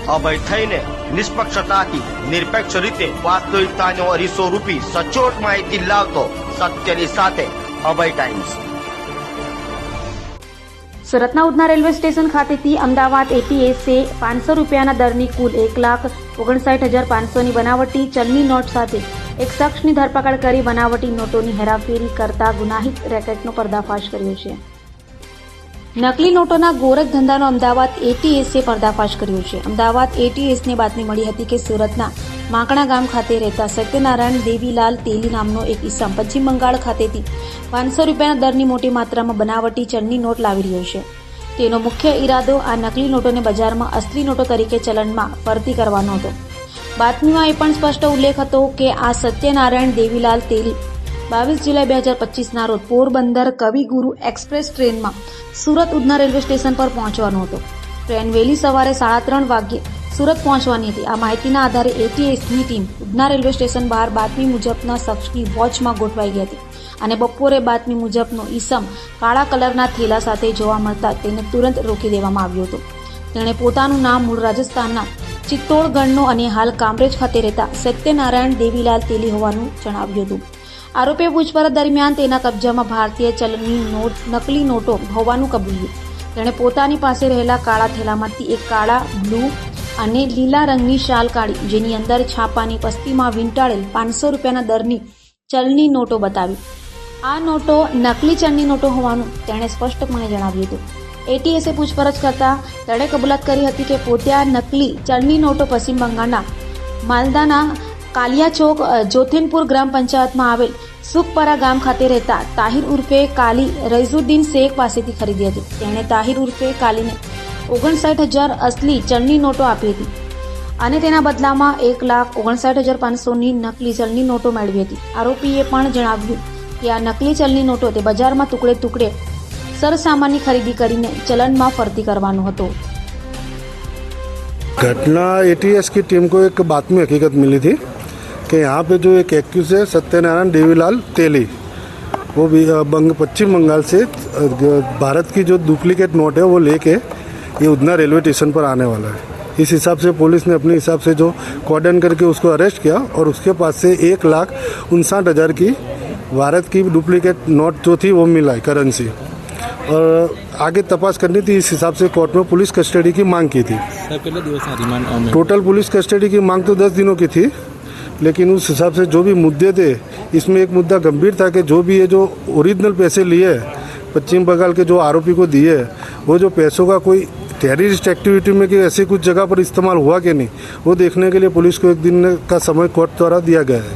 અભય થઈને નિષ્પક્ષતાથી નિરપેક્ષ રીતે વાસ્તવિકતાનો અરીસો રૂપી સચોટ માહિતી લાવતો સત્યની સાથે અભય ટાઈમ્સ। સુરતના ઉધના રેલવે સ્ટેશન ખાતેથી અમદાવાદ એટીએસે 500 રૂપિયાના દરની કુલ 1,59,500ની બનાવટી ચલણી નોટ સાથે એક શખ્સની ધરપકડ કરી બનાવટી નોટોની હેરાફેરી કરતા ગુનાહિત રેકેટનો પર્દાફાશ કર્યો છે। નકલી નોટોના ગોરખ ધંધાનો અમદાવાદ એટીએસે પર્દાફાશ કર્યો છે। અમદાવાદ એટીએસને બાતમી મળી હતી કે સુરતના માકણા ગામ ખાતે રહેતા સત્યનારાયણ દેવીલાલ તેલી નામનો એક ઈસમ પશ્ચિમ બંગાળ ખાતેથી 500 રૂપિયાના દરની મોટી માત્રામાં બનાવટી ચલણી નોટ લાવી રહ્યો છે। તેનો મુખ્ય ઈરાદો આ નકલી નોટોને બજારમાં અસલી નોટો તરીકે ચલણમાં ફરતી કરવાનો હતો। બાતમીમાં એ પણ સ્પષ્ટ ઉલ્લેખ હતો કે આ સત્યનારાયણ દેવીલાલ તેલી 22 જુલાઈ 2025ના રોજ પોરબંદર કવિગુરુ એક્સપ્રેસ ટ્રેનમાં સુરત ઉધના રેલવે સ્ટેશન પર પહોંચવાનો હતો। ટ્રેન વહેલી સવારે 3:30 વાગ્યે સુરત પહોંચવાની હતી। આ માહિતીના આધારે એટીએસની ટીમ ઉધના રેલવે સ્ટેશન બહાર બાતમી મુજબના શખ્સની વોચમાં ગોઠવાઈ ગઈ હતી અને બપોરે બાતમી મુજબનો ઈસમ કાળા કલરના થેલા સાથે જોવા મળતા તેને તુરંત રોકી દેવામાં આવ્યો હતો। તેણે પોતાનું નામ મૂળ રાજસ્થાનના ચિત્તોડગઢનો અને હાલ કામરેજ ખાતે રહેતા સત્યનારાયણ દેવીલાલ તેલી હોવાનું જણાવ્યું હતું। આરોપીએ પૂછપરછ દરમિયાન તેના કબજામાં ભારતીય ચલણી નકલી નોટો હોવાનું કબૂલ્યું। તેણે પોતાની પાસે રહેલા કાળા થેલામાંથી એક કાળા, બ્લુ અને લીલા રંગની શાલ કાઢી જેની અંદર છાપાની પસ્તીમાં વીંટાળેલ 500 રૂપિયાના દરની ચલણી નોટો બતાવી। આ નોટો નકલી ચલણી નોટો હોવાનું તેણે સ્પષ્ટપણે જણાવ્યું હતું। એટીએસે પૂછપરછ કરતા તેણે કબૂલાત કરી હતી કે પોતે આ નકલી ચલણી નોટો પશ્ચિમ બંગાળના માલદાના કાલિયા ચોક જોથેનપુર ગ્રામ પંચાયતમાં આવેલ સુખપરા ગામ ખાતે રહેતા તાહિર ઉર્ફે કાલી રઈઝુદ્દીન શેખ પાસેથી ખરીદી હતી। તેણે તાહિર ઉર્ફે કાલીને 59,000 અસલી ચલણી નોટો આપી હતી અને તેના બદલામાં 1,59,500ની નકલી ચલણી નોટો મેળવી હતી। આરોપીએ પણ જણાવ્યું કે આ નકલી ચલણી નોટો તે બજારમાં ટુકડે ટુકડે સરસામાનની ખરીદી કરીને ચલણમાં ફરતી કરવાનો હતો। घटना एटीएस की टीम को एक बातमी हकीकत मिली थी कि यहाँ पे जो एक एक्यूज है सत्यनारायण देवीलाल तेली, वो भी पश्चिम बंगाल से भारत की जो डुप्लीकेट नोट है वो लेके ये उधना रेलवे स्टेशन पर आने वाला है। इस हिसाब से पुलिस ने अपने हिसाब से जो कॉर्डन करके उसको अरेस्ट किया और उसके पास से 1,59,000 की भारत की डुप्लीकेट नोट जो थी वो मिला है करेंसी, और आगे तपास करनी थी। इस हिसाब से कोर्ट में पुलिस कस्टडी की मांग की थी। टोटल पुलिस कस्टडी की मांग तो 10 दिनों की थी, लेकिन उस हिसाब से जो भी मुद्दे थे इसमें एक मुद्दा गंभीर था कि जो भी ये जो ओरिजिनल पैसे लिए पश्चिम बंगाल के जो आरोपी को दिए वो जो पैसों का कोई टेररिस्ट एक्टिविटी में कि ऐसी कुछ जगह पर इस्तेमाल हुआ कि नहीं, वो देखने के लिए पुलिस को 1 दिन का समय कोर्ट द्वारा दिया गया है।